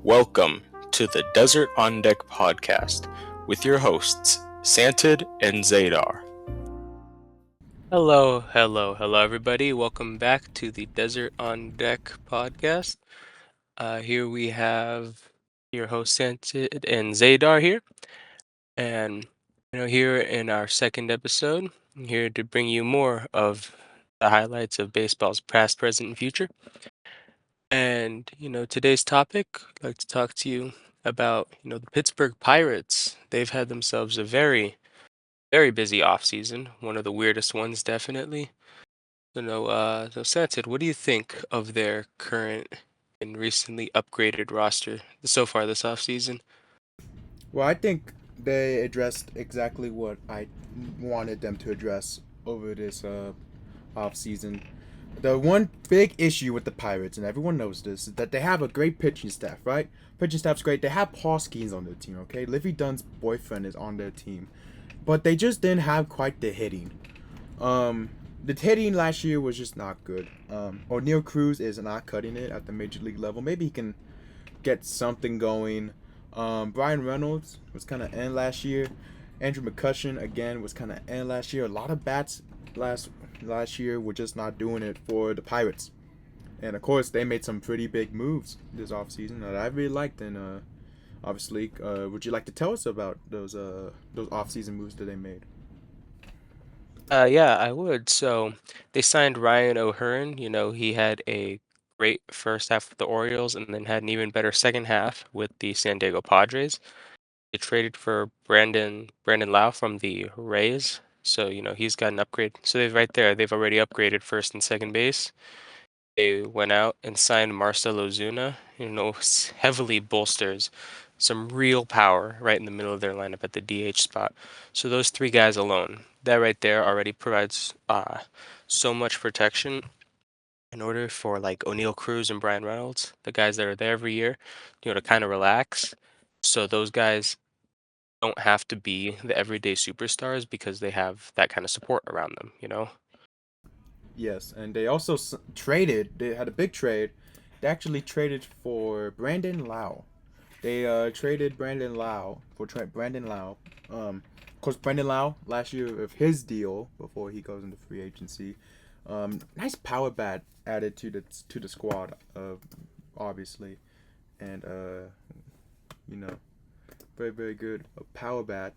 Welcome to the Desert Ondeck podcast with your hosts, Santi'd and Zaydar. Hello, everybody. Welcome back to the Desert Ondeck podcast. Here we have your host, Santi'd and Zaydar here. And, here in our second episode, I'm here to bring you more of the highlights of baseball's past, present, and future. And, today's topic, I'd like to talk to you about, the Pittsburgh Pirates. They've had themselves a very, very busy offseason, one of the weirdest ones, definitely. So Santid, what do you think of their current and recently upgraded roster so far this offseason? Well, I think they addressed exactly what I wanted them to address over this off season. The one big issue with the Pirates, and everyone knows this, is that they have a great pitching staff, right? Pitching staff's great. They have Paul Skeens on their team, okay? Livy Dunn's boyfriend is on their team. But they just didn't have quite the hitting. The hitting last year was just not good. O'Neal Cruz is not cutting it at the major league level. Maybe he can get something going. Brian Reynolds was kind of end last year. Andrew McCutcheon again was kind of end last year. A lot of bats last year were just not doing it for the Pirates. And of course, they made some pretty big moves this offseason that I really liked. And obviously, would you like to tell us about those offseason moves that they made? Yeah, I would. So they signed Ryan O'Hearn. He had a great first half with the Orioles and then had an even better second half with the San Diego Padres. They traded for Brandon Lau from the Rays. So, he's got an upgrade. So they've already upgraded first and second base. They went out and signed Marcell Ozuna, heavily bolsters some real power right in the middle of their lineup at the DH spot. So those three guys alone, that right there already provides so much protection in order for like O'Neal Cruz and Brian Reynolds, the guys that are there every year, to kind of relax. So those guys don't have to be the everyday superstars because they have that kind of support around them. Yes, and they also traded. They had a big trade. They actually traded for Brandon Lau. They traded Brandon Lau for Brandon Lau. Of course, Brandon Lau last year of his deal before he goes into free agency. Nice power bat added to the squad. Obviously, and you know, very good power bat.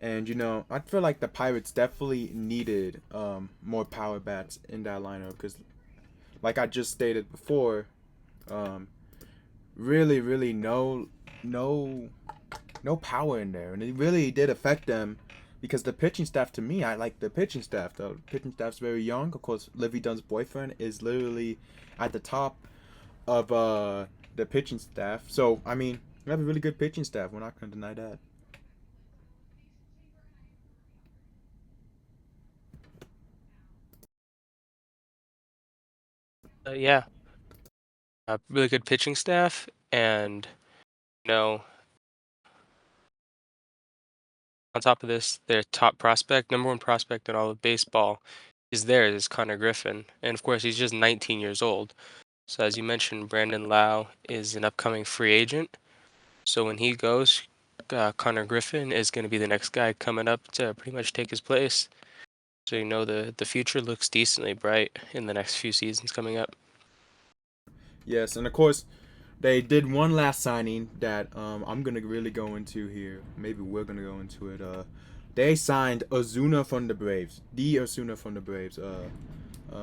And I feel like the Pirates definitely needed more power bats in that lineup because, like I just stated before, um, really no power in there, and it really did affect them because the pitching staff. To me, I like the pitching staff. The pitching staff's very young. Of course, Livy Dunn's boyfriend is literally at the top of the pitching staff. So I mean, we have a really good pitching staff. We're not gonna deny that. Yeah, really good pitching staff, and you know, on top of this, their top prospect, number one prospect in all of baseball, is Connor Griffin, and of course, he's just 19 years old. So as you mentioned, Brandon Lau is an upcoming free agent. So when he goes, Connor Griffin is going to be the next guy coming up to pretty much take his place. So the future looks decently bright in the next few seasons coming up. Yes, and of course, they did one last signing that I'm gonna really go into here. Maybe we're gonna go into it. They signed Ozuna from the Braves. The Ozuna from the Braves.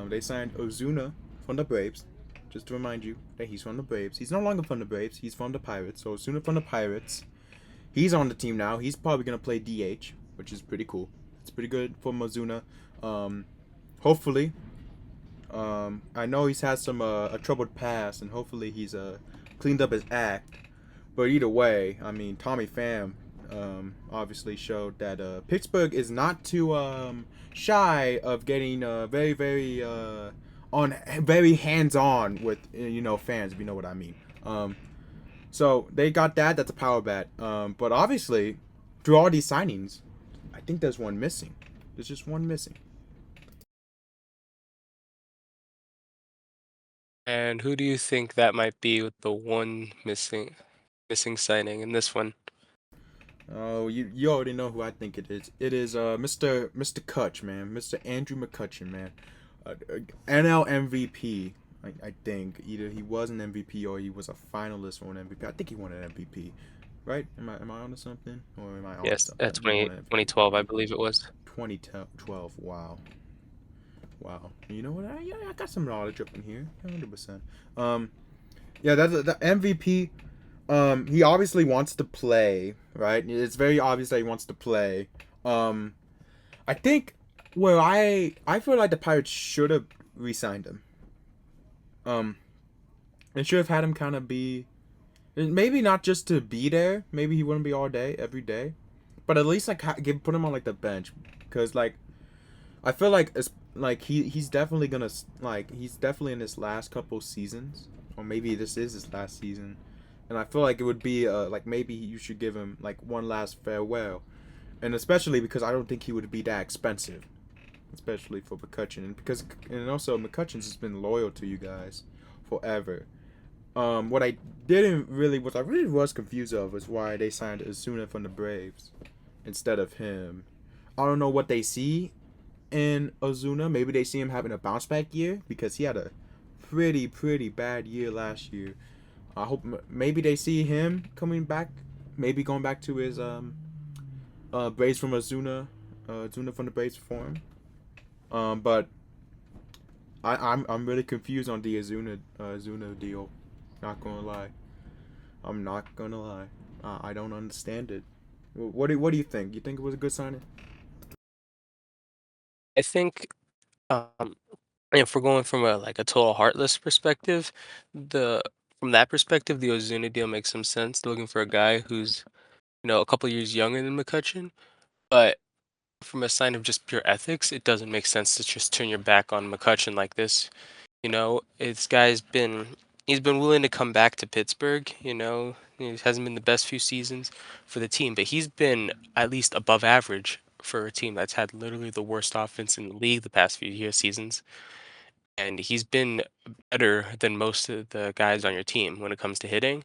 They signed Ozuna from the Braves. Just to remind you that he's from the Braves. He's no longer from the Braves. He's from the Pirates. So Ozuna from the Pirates. He's on the team now. He's probably gonna play DH, which is pretty cool. It's pretty good for Ozuna. Hopefully, I know he's had some a troubled past, and hopefully he's cleaned up his act. But either way, I mean, Tommy Pham obviously showed that Pittsburgh is not too shy of getting very hands on with fans, if you know what I mean. So they got that. That's a power bat. But obviously, through all these signings, I think there's one missing. There's just one missing. And who do you think that might be with the one missing signing in this one? Oh, you already know who I think it is. It is Mr. Kutch, man, Mr. Andrew McCutcheon, man, NL MVP. I think either he was an MVP or he was a finalist for an MVP. I think he won an MVP, right? Am I onto something or am I onto Yes, something? I think he won an MVP. 2012, I believe it was. 2012. Wow, wow. You know what? Yeah, I got some knowledge up in here. 100%. Yeah, that's the MVP. He obviously wants to play, right? It's very obvious that he wants to play. Um, I think where I feel like the Pirates should have re-signed him. Um, they should have had him kind of be maybe not just to be there. Maybe he wouldn't be all day every day, but at least like put him on like the bench because like I feel like it's like he's definitely gonna like he's definitely in his last couple seasons or maybe this is his last season, and I feel like it would be like maybe you should give him like one last farewell, and especially because I don't think he would be that expensive, especially for McCutcheon, and also McCutcheon's has been loyal to you guys forever. What I didn't really, what I really was confused of was why they signed Azuna from the Braves instead of him. I don't know what they see in Ozuna. Maybe they see him having a bounce back year because he had a pretty bad year last year. I hope maybe they see him coming back, maybe going back to his Braves from Ozuna, Ozuna from the Braves form. But I'm really confused on the Ozuna deal. Not gonna lie, I'm not gonna lie. I don't understand it. What do you think? You think it was a good signing? I think, if we're going from a like a total heartless perspective, the from that perspective, the Ozuna deal makes some sense. Looking for a guy who's a couple years younger than McCutcheon, but from a sign of just pure ethics, it doesn't make sense to just turn your back on McCutcheon like this. This guy's been he's been willing to come back to Pittsburgh. He hasn't been the best few seasons for the team, but he's been at least above average for a team that's had literally the worst offense in the league the past few seasons. And he's been better than most of the guys on your team when it comes to hitting.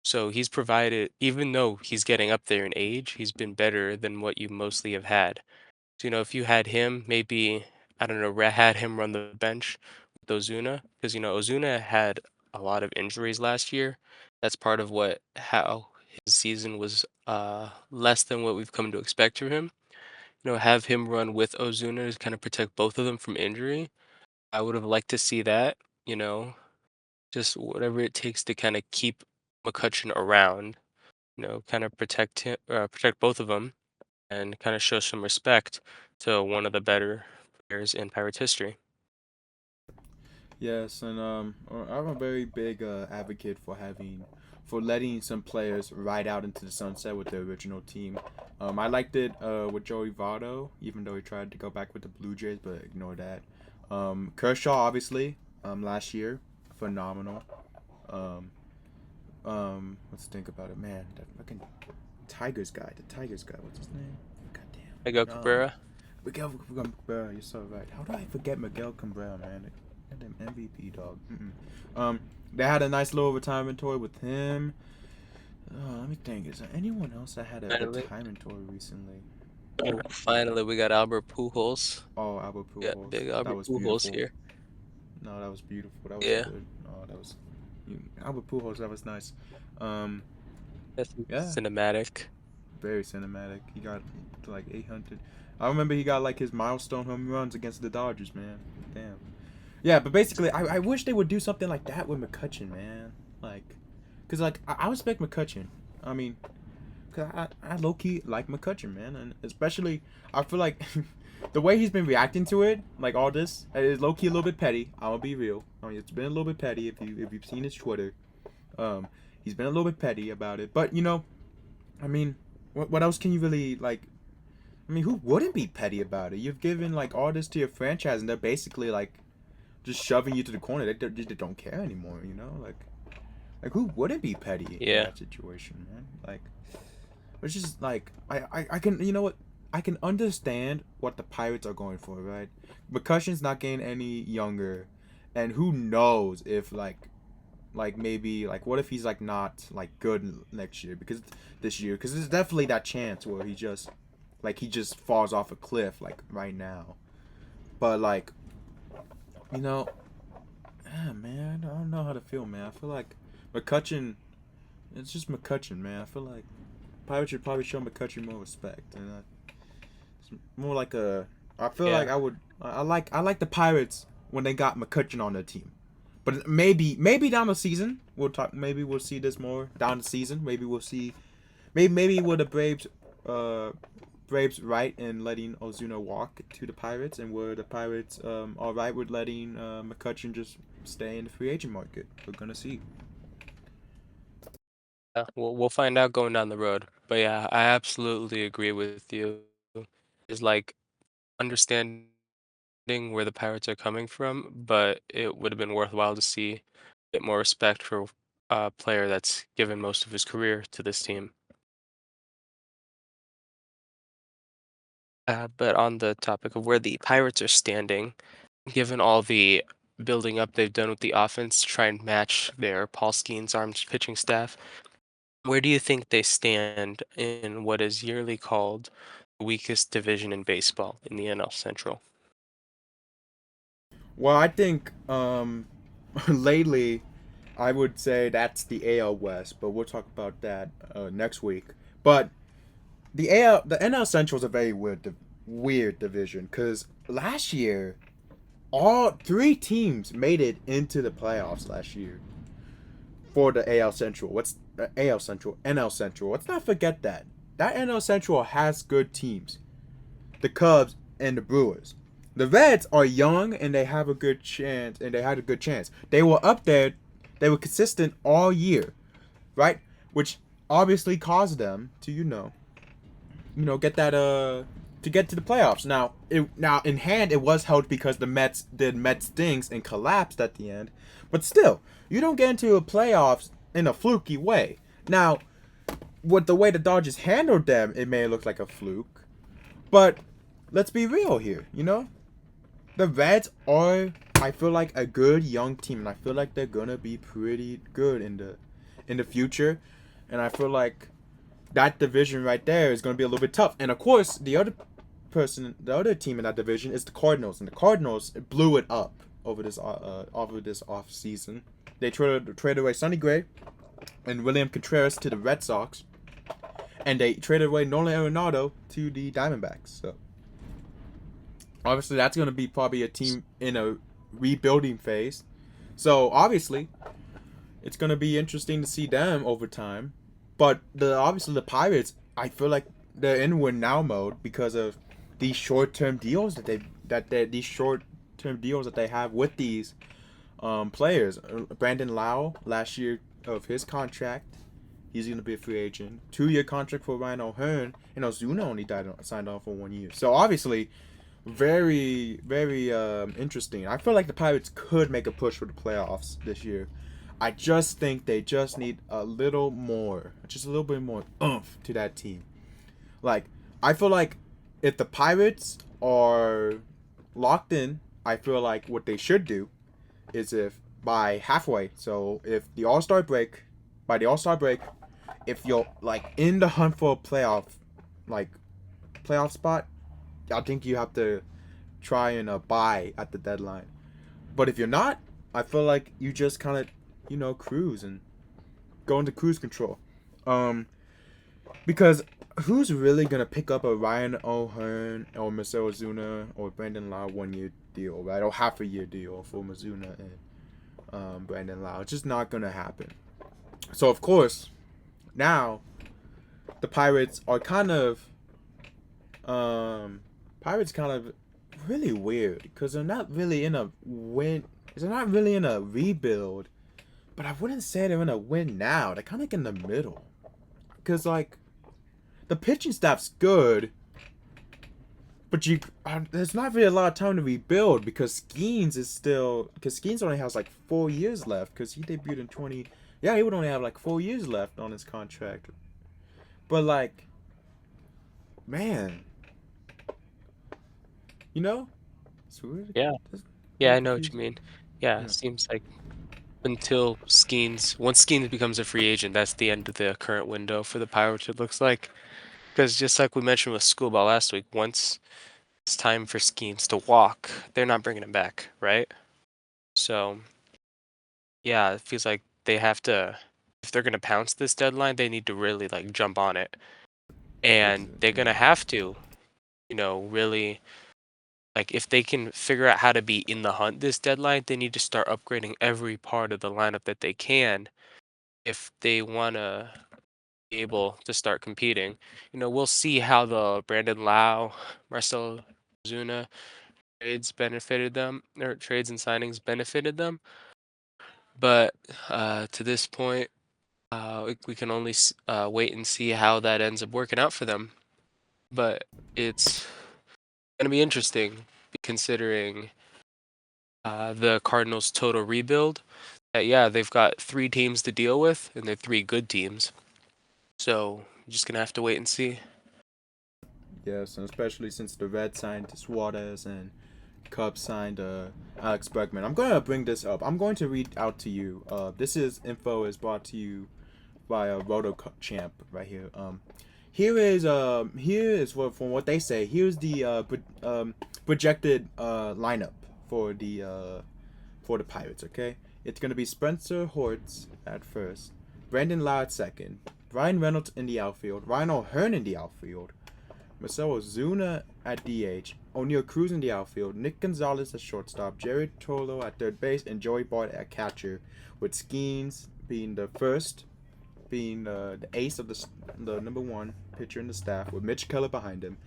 So he's provided, even though he's getting up there in age, he's been better than what you mostly have had. So, if you had him, maybe, I don't know, had him run the bench with Ozuna, because, Ozuna had a lot of injuries last year. That's part of how his season was less than what we've come to expect from him. Have him run with Ozuna to kind of protect both of them from injury. I would have liked to see that, you know, just whatever it takes to kind of keep McCutcheon around, kind of protect both of them and kind of show some respect to one of the better players in Pirates history. Yes, and I'm a very big advocate for letting some players ride out into the sunset with the original team. I liked it with Joey Votto, even though he tried to go back with the Blue Jays, but ignore that. Kershaw, obviously, last year, phenomenal. Um, let's think about it, man. That fucking the Tigers guy, what's his name? Miguel Goddamn. Cabrera. Miguel Cabrera, you're so right. How do I forget Miguel Cabrera, man? Goddamn MVP dog. They had a nice little retirement tour with him. Let me think. Is there anyone else that had a Finally, retirement tour recently? finally, we got Albert Pujols. Oh, Albert Yeah, Pujols. big That Albert was Pujols beautiful. here. No, that was beautiful. That was Yeah, good. Oh, that was Albert Pujols. That was nice. Um, that's yeah, cinematic. very cinematic. He got to like 800. I remember he got like his milestone home runs against the Dodgers, man. Damn. Yeah, but basically, I wish they would do something like that with McCutcheon, man. Like, cause like I respect McCutcheon. I mean, cause I low key like McCutcheon, man, and especially I feel like the way he's been reacting to it, like all this, is low key a little bit petty. I'll be real. I mean, it's been a little bit petty if you've seen his Twitter. Um, he's been a little bit petty about it, but I mean, what else can you really like? I mean, who wouldn't be petty about it? You've given like all this to your franchise, and they're basically like just shoving you to the corner. They don't care anymore, like who wouldn't be petty in Yeah, that situation, man? Like, which is like I can you know what I can understand what the Pirates are going for, right? McCutcheon's not getting any younger, and who knows if like maybe like what if he's like not like good next year because this year because there's definitely that chance where he just falls off a cliff like right now. But like you know, man, I don't know how to feel, man. I feel like McCutcheon. It's just McCutcheon, man. I feel like Pirates should probably show McCutcheon more respect, and it's more like a. I feel like Yeah. I would. I like the Pirates when they got McCutcheon on their team, but maybe down the season we'll talk. Maybe we'll see this more down the season. Maybe we'll see. Maybe will the Braves right in letting Ozuna walk to the Pirates, and were the Pirates all right with letting McCutcheon just stay in the free agent market? We're gonna see. We'll find out going down the road. But yeah, I absolutely agree with you. Is like understanding where the Pirates are coming from, but it would have been worthwhile to see a bit more respect for a player that's given most of his career to this team. But on the topic of where the Pirates are standing, given all the building up they've done with the offense to try and match their Paul Skeens armed pitching staff, where do you think they stand in what is yearly called the weakest division in baseball in the NL Central? Well, I think lately I would say that's the AL West, but we'll talk about that next week. But the NL Central is a very weird division because last year all three teams made it into the playoffs last year for the AL Central. What's AL Central? NL Central. Let's not forget that NL Central has good teams. The Cubs and the Brewers. The Reds are young and they have a good chance, and they had a good chance. They were up there. They were consistent all year, right? Which obviously caused them to get that to get to the playoffs. Now in hand it was held because the Mets did Mets things and collapsed at the end, but still you don't get into a playoffs in a fluky way. Now with the way the Dodgers handled them, it may look like a fluke, but let's be real here. The Reds are, I feel like, a good young team, and I feel like they're gonna be pretty good in the future, and I feel like that division right there is gonna be a little bit tough. And of course, the other team in that division is the Cardinals, and the Cardinals blew it up over this off season. They traded away Sonny Gray and William Contreras to the Red Sox, and they traded away Nolan Arenado to the Diamondbacks. So obviously, that's going to be probably a team in a rebuilding phase. So obviously, it's going to be interesting to see them over time. But obviously the Pirates, I feel like they're in win now mode because of these short term deals these short term deals that they have with these players. Brandon Lau last year of his contract, he's going to be a free agent. 2-year contract for Ryan O'Hearn, and Ozuna only signed on for 1 year. So obviously very, very interesting. I feel like the Pirates could make a push for the playoffs this year. I just think they just need just a little bit more oomph to that team. Like, I feel like if the Pirates are locked in, I feel like what they should do is if by halfway, so if the All Star break, by the All Star break, if you're like in the hunt for a like playoff spot, I think you have to try and buy at the deadline. But if you're not, I feel like you just kind of, cruise and go into cruise control. Um, because who's really gonna pick up a Ryan O'Hearn or Marcell Ozuna or Brandon Lau 1 year deal, right? Or half a year deal for Mizuna and Brandon Lau? It's just not gonna happen. So of course, now the Pirates are Pirates kind of really weird because they're not really in a win. They're not really in a rebuild, but I wouldn't say they're in a win now. They're kind of like in the middle because like the pitching staff's good, but there's not really a lot of time to rebuild because Skeens only has like 4 years left because he debuted in 20. Yeah, he would only have like 4 years left on his contract. But like, man, you know, it's weird. Yeah. It's Yeah, very I know what you confusing. mean. Yeah, Yeah. seems like until once Skeens becomes a free agent, that's the end of the current window for the Pirates, it looks like. Because just like we mentioned with Schoolball last week, once it's time for Skeens to walk, they're not bringing him back, right? So, yeah, it feels like they have to, if they're going to pounce this deadline, they need to really like jump on it. And they're going Yeah. to have to, really like if they can figure out how to be in the hunt this deadline, they need to start upgrading every part of the lineup that they can if they want to be able to start competing. We'll see how the Brandon Lau, Marcelo Zuna trades and signings benefited them. But to this point, we can only wait and see how that ends up working out for them. But it's going to be interesting considering the Cardinals' total rebuild. Yeah, they've got three teams to deal with, and they're three good teams. So you're just gonna have to wait and see. Yes, and especially since the Reds signed Suarez and Cubs signed Alex Bregman. I'm going to bring this up. I'm going to read out to you. This is info is brought to you by Roto Champ right here. Here is what from what they say. Here's the projected lineup for the Pirates. Okay, it's gonna be Spencer Hortz at first, Brandon Lau at second, Brian Reynolds in the outfield, Ryan O'Hearn in the outfield, Marcelo Zuna at DH, O'Neill Cruz in the outfield, Nick Gonzalez at shortstop, Jared Tolo at third base, and Joey Bart at catcher, with Skeens being the first, being the ace of the number one pitcher in the staff, with Mitch Keller behind him,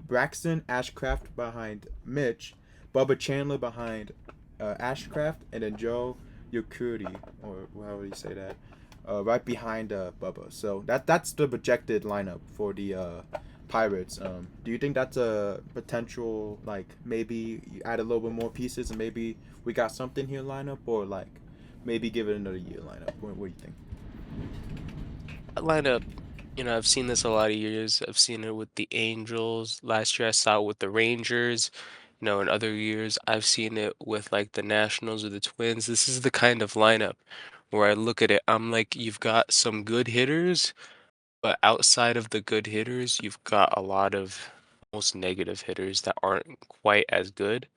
Braxton Ashcraft behind Mitch, Bubba Chandler behind Ashcraft, and then Joe Yukuri, or however you say that, right behind Bubba. So that's the projected lineup for the Pirates. Do you think that's a potential, like maybe you add a little bit more pieces and maybe we got something here lineup, or like maybe give it another year lineup? What do you think? That lineup, I've seen this a lot of years. I've seen it with the Angels. Last year I saw it with the Rangers. In other years I've seen it with like the Nationals or the Twins. This is the kind of lineup where I look at it, I'm like, you've got some good hitters, but outside of the good hitters, you've got a lot of almost negative hitters that aren't quite as good.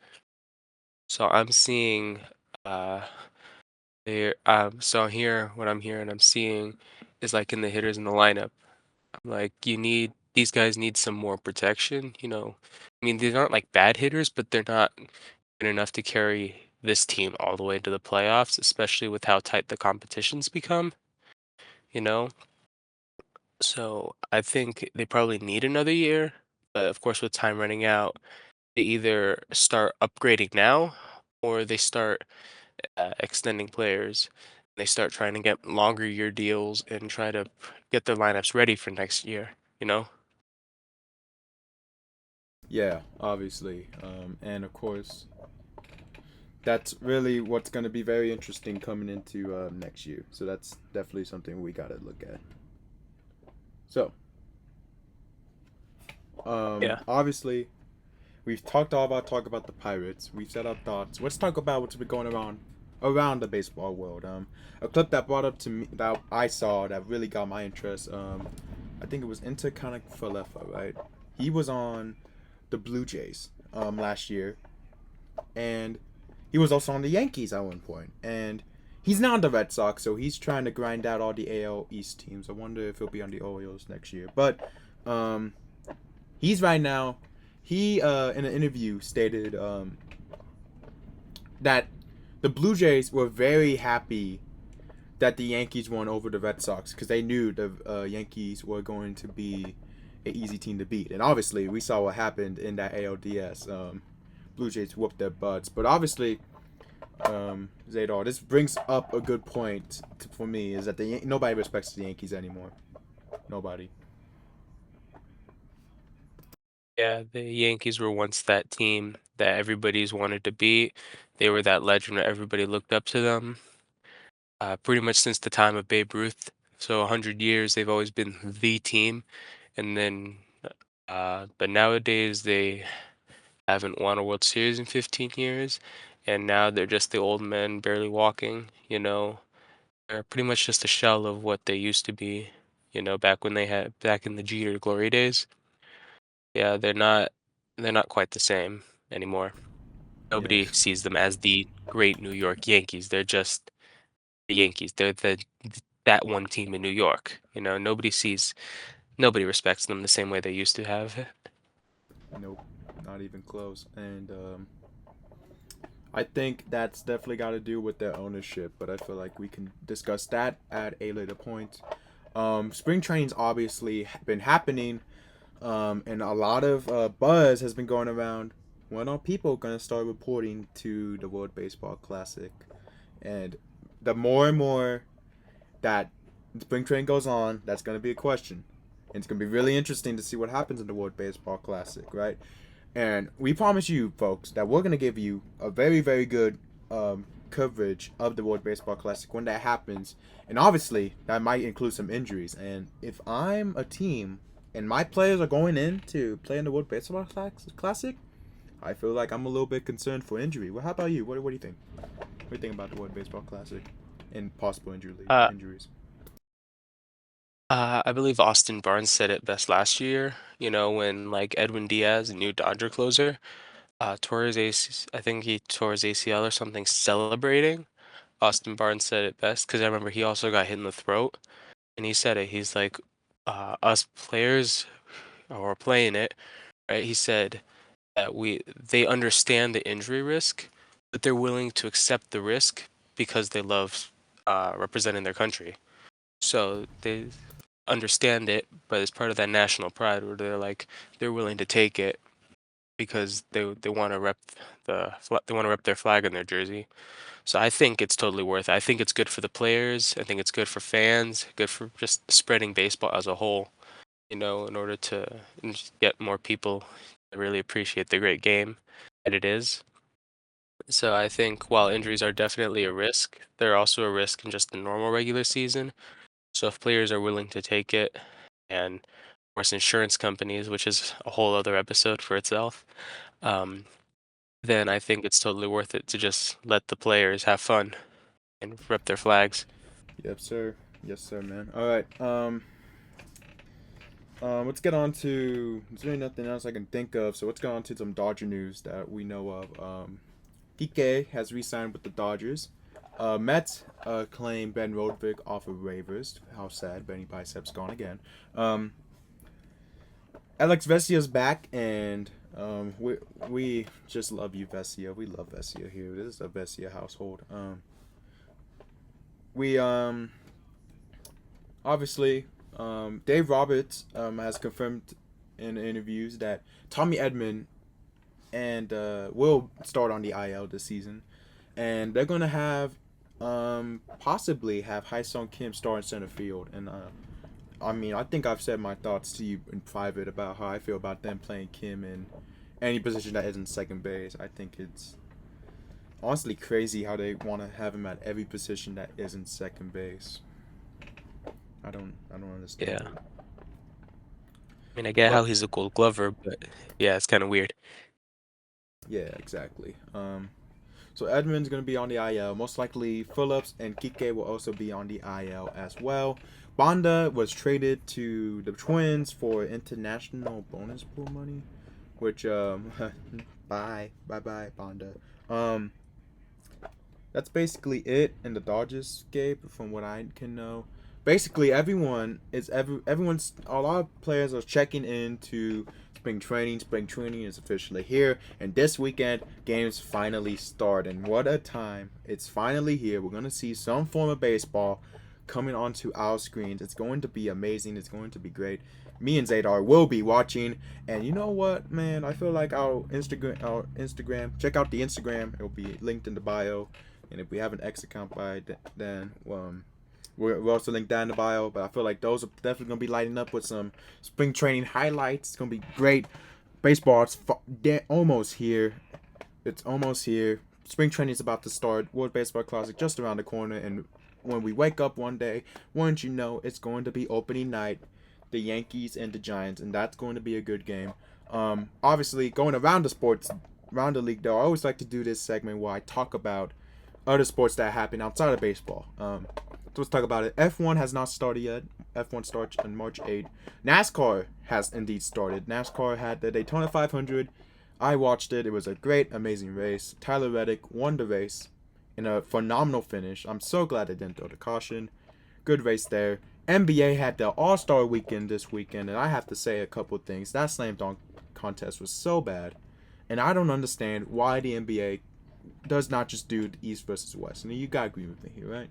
So I'm seeing uh so here what I'm hearing I'm seeing is like in the hitters in the lineup. I'm like these guys need some more protection, I mean, these aren't like bad hitters, but they're not good enough to carry this team all the way to the playoffs, especially with how tight the competition's become, you know? So I think they probably need another year, but of course with time running out, they either start upgrading now or they start extending players. They start trying to get longer year deals and try to get their lineups ready for next year, you know? Yeah, obviously, and of course that's really what's going to be very interesting coming into next year. So that's definitely something we got to look at. So, Yeah. obviously, we've talked all about talk about the Pirates. We've said our thoughts. Let's talk about what's been going around the baseball world. A clip that brought up to me that I saw that really got my interest. I think it was Interconic Falefa, right? He was on the Blue Jays last year, and he was also on the Yankees at one point. And he's now on the Red Sox, so he's trying to grind out all the AL East teams. I wonder if he'll be on the Orioles next year. But um, he's right now. He in an interview stated that the Blue Jays were very happy that the Yankees won over the Red Sox because they knew the Yankees were going to be an easy team to beat. And obviously, we saw what happened in that ALDS. Blue Jays whooped their butts. But obviously, Zaydar, this brings up a good point for me is that nobody respects the Yankees anymore. Nobody. Yeah, the Yankees were once that team that everybody's wanted to beat. They were that legend that everybody looked up to them. Pretty much since the time of Babe Ruth. So 100 years, they've always been the team. And then, but nowadays they haven't won a World Series in 15 years, and now they're just the old men barely walking, you know. They're pretty much just a shell of what they used to be, back in the Jeter glory days. Yeah, they're not quite the same anymore. Yeah, Nobody sees them as the great New York Yankees. They're just the Yankees. They're that one team in New York. Nobody respects them the same way they used to have. nope, not even close. And I think that's definitely got to do with their ownership, but I feel like we can discuss that at a later point. Spring training's obviously been happening, and a lot of buzz has been going around. When are people gonna start reporting to the World Baseball Classic? And the more and more that spring training goes on, that's gonna be a question. And it's gonna be really interesting to see what happens in the World Baseball Classic, right? And we promise you, folks, that we're going to give you a very, very good coverage of the World Baseball Classic when that happens. And obviously, that might include some injuries. And if I'm a team and my players are going in to play in the World Baseball Classic, I feel like I'm a little bit concerned for injury. Well, how about you? What do you think? What do you think about the World Baseball Classic and possible Uh, injuries? I believe Austin Barnes said it best last year. When like Edwin Diaz, a new Dodger closer, tore his AC, I think he tore his ACL or something celebrating. Austin Barnes said it best because I remember he also got hit in the throat, and he said it. He's like, us players who are playing it, right? He said that they understand the injury risk, but they're willing to accept the risk because they love representing their country. So they understand it, but it's part of that national pride where they're willing to take it because they want to they want to rep their flag on their jersey. So I think it's totally worth it. I think it's good for the players. I think it's good for fans, good for just spreading baseball as a whole, in order to just get more people to really appreciate the great game that it is. So I think while injuries are definitely a risk, they're also a risk in just the normal regular season. So if players are willing to take it, and of course insurance companies, which is a whole other episode for itself, um, then I think it's totally worth it to just let the players have fun and rep their flags. Yep, sir. Yes, sir, man. All right. Let's get on to. Is there nothing else I can think of? So let's get on to some Dodger news that we know of. Kike has re-signed with the Dodgers. Mets claim Ben Rodvik off of waivers. How sad. Benny Bicep's gone again. Um, Alex Vesia's back, and we just love you, Vesia. We love Vesia here. This is a Vesia household. We obviously, Dave Roberts has confirmed in interviews that Tommy Edman and will start on the IL this season, and they're gonna have possibly have Hai Sung Kim start in center field. And I mean, I think I've said my thoughts to you in private about how I feel about them playing Kim in any position that isn't second base. I think it's honestly crazy how they want to have him at every position that isn't second base. I don't understand Yeah. it. I mean, I get But how he's a Gold Glover, but yeah, it's kind of weird. yeah, exactly. So Edmonds gonna be on the IL. Most likely Phillips and Kike will also be on the IL as well. Banda was traded to the Twins for international bonus pool money, which bye Banda. Um, that's basically it in the Dodgers scape from what I can know. Basically, everyone's a lot of players are checking into spring training. Spring training is officially here, and this weekend games finally start. And what a time! It's finally here. We're gonna see some form of baseball coming onto our screens. It's going to be amazing. It's going to be great. Me and Zaydar will be watching, and you know what, man? I feel like our Instagram. Check out the Instagram. It'll be linked in the bio. And if we have an X account by then, we're also linked down in the bio. But I feel like those are definitely gonna be lighting up with some spring training highlights. It's gonna be great. Baseball is almost here. It's almost here. Spring training is about to start. World Baseball Classic just around the corner. And when we wake up one day, once you know it's going to be opening night, the Yankees and the Giants, and that's going to be a good game. Obviously, going around the sports around the league, though, I always like to do this segment where I talk about other sports that happen outside of baseball. So let's talk about it. F1 has not started yet. F1 starts on March 8th. NASCAR has indeed started. NASCAR had the Daytona 500. I watched it. It was a great, amazing race. Tyler Reddick won the race in a phenomenal finish. I'm so glad they didn't throw the caution. Good race there. NBA had the All-Star weekend this weekend, and I have to say a couple things. That slam dunk contest was so bad, and I don't understand why the NBA does not just do the East versus West. And you gotta agree with me here, right?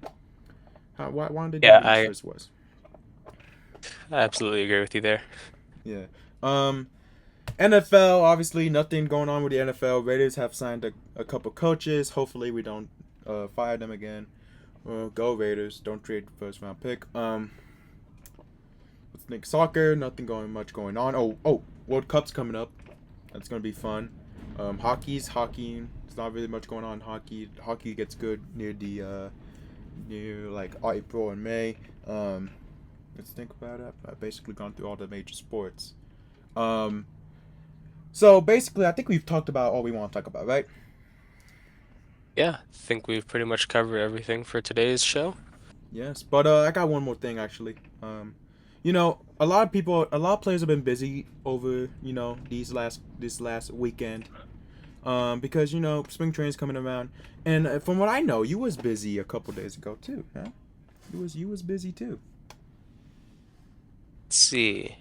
Why don't they do Yeah, the East I versus West? absolutely agree with you there. Yeah. Um, NFL, obviously, nothing going on with the NFL. Raiders have signed a couple coaches. Hopefully, we don't fire them again. Go Raiders! Don't trade first round pick. Let's think soccer. Nothing much going on. Oh, World Cup's coming up. That's gonna be fun. Hockey. There's not really much going on in hockey. Hockey gets good near like April and May. Let's think about it. I've basically gone through all the major sports. Um, so basically, I think we've talked about all we want to talk about, right? Yeah, I think we've pretty much covered everything for today's show. Yes, but I got one more thing actually. A lot of people, a lot of players have been busy over this last weekend. Because spring training's coming around, and from what I know, you was busy a couple days ago too, huh? You was busy too. Let's see.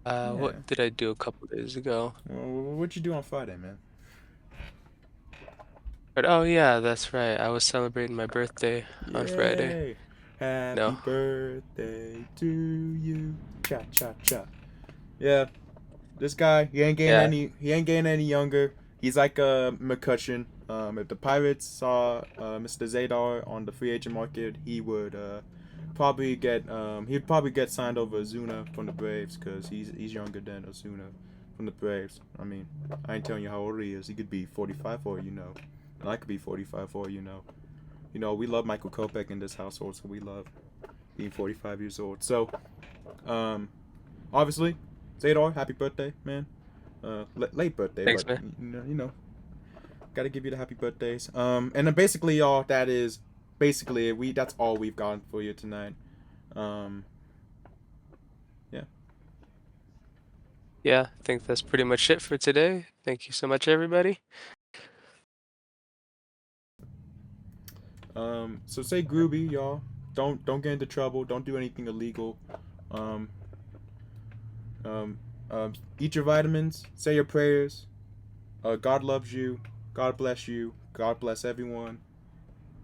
Yeah. What did I do a couple days ago? Well, what you do on Friday, man? But oh yeah, that's right. I was celebrating my birthday on Friday. Yay! No. Happy birthday to you. Cha cha cha. Yeah, this guy, Yeah. he ain't getting any younger. He's like a McCutcheon. If the Pirates saw Mr. Zaydar on the free agent market, he'd probably get signed over Ozuna from the Braves because he's younger than Ozuna from the Braves. I mean, I ain't telling you how old he is. He could be 45 for you know, and I could be 45 for you know. We love Michael Kopech in this household, so we love being 45 years old. So, um, obviously, Zadar, happy birthday, man. Late birthday, Thanks, but man. gotta give you the happy birthdays. And then basically, y'all, that's all we've gotten for you tonight. Um, yeah. Yeah, I think that's pretty much it for today. Thank you so much, everybody. So say groovy, y'all. Don't get into trouble. Don't do anything illegal. Um, eat your vitamins. Say your prayers. God loves you. God bless you. God bless everyone.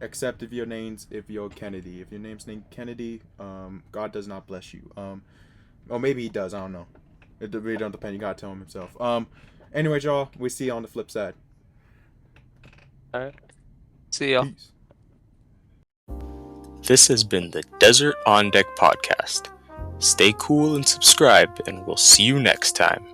Except if you're Kennedy. If your name's named Kennedy, God does not bless you. Or maybe he does. I don't know. It really don't depend. You gotta tell him himself. Anyways, y'all, we see you on the flip side. All right. See y'all. Peace. This has been the Desert Ondeck podcast. Stay cool and subscribe, and we'll see you next time.